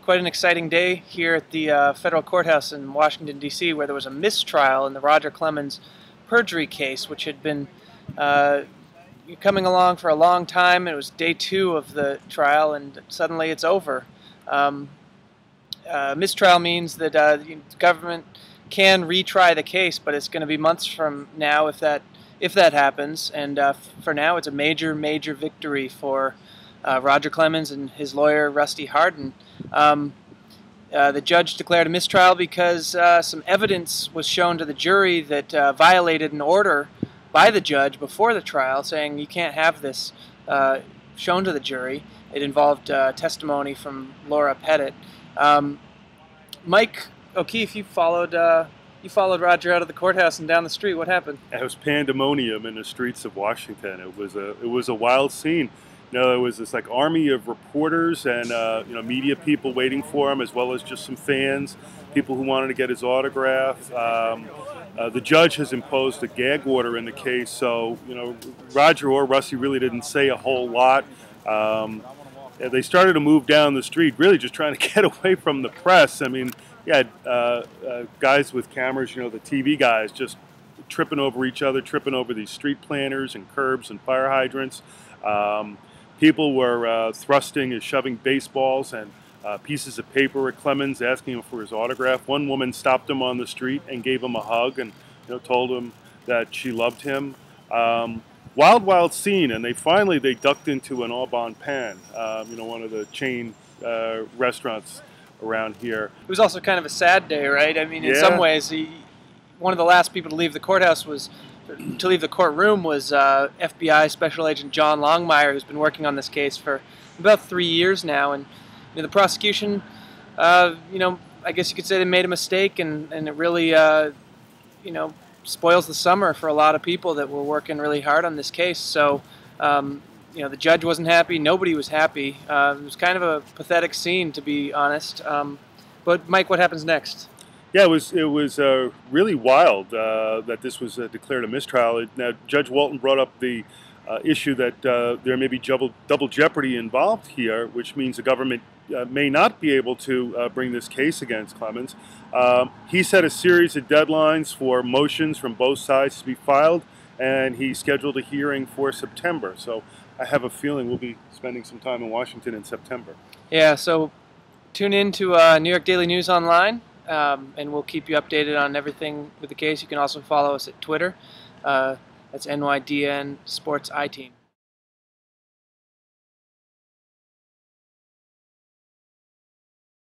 quite an exciting day here at the federal courthouse in Washington, D.C., where there was a mistrial in the Roger Clemens perjury case, which had been coming along for a long time. It was day 2 of the trial, and suddenly it's over. Mistrial means that the government can retry the case, but it's going to be months from now if that happens. And for now, it's a major victory for Roger Clemens and his lawyer Rusty Hardin. The judge declared a mistrial because some evidence was shown to the jury that violated an order by the judge before the trial, saying you can't have this shown to the jury. It involved testimony from Laura Pettit. Mike O'Keefe, you followed Roger out of the courthouse and down the street. What happened? It was pandemonium in the streets of Washington. It was a wild scene. There was this army of reporters and media people waiting for him, as well as just some fans, people who wanted to get his autograph. The judge has imposed a gag order in the case, so Roger or Rusty really didn't say a whole lot. They started to move down the street, really just trying to get away from the press. I mean, you had guys with cameras, the TV guys, just tripping over each other, tripping over these street planters and curbs and fire hydrants. People were thrusting and shoving baseballs and pieces of paper at Clemens, asking him for his autograph. One woman stopped him on the street and gave him a hug and told him that she loved him. Wild scene, and they ducked into an Au Bon Pain, one of the chain restaurants around here. It was also kind of a sad day, right? I mean, in some ways, one of the last people to leave the courthouse was FBI Special Agent John Longmire, who's been working on this case for about 3 years now. And the prosecution, I guess you could say they made a mistake, and it really, spoils the summer for a lot of people that were working really hard on this case. So, the judge wasn't happy. Nobody was happy. It was kind of a pathetic scene, to be honest. But Mike, what happens next? Yeah, it was really wild that this was declared a mistrial. Now, Judge Walton brought up the issue that there may be double jeopardy involved here, which means the government may not be able to bring this case against Clemens. He set a series of deadlines for motions from both sides to be filed, and he scheduled a hearing for September. So I have a feeling we'll be spending some time in Washington in September. Yeah, so tune in to New York Daily News Online. And we'll keep you updated on everything with the case. You can also follow us at Twitter. That's NYDN Sports I-Team.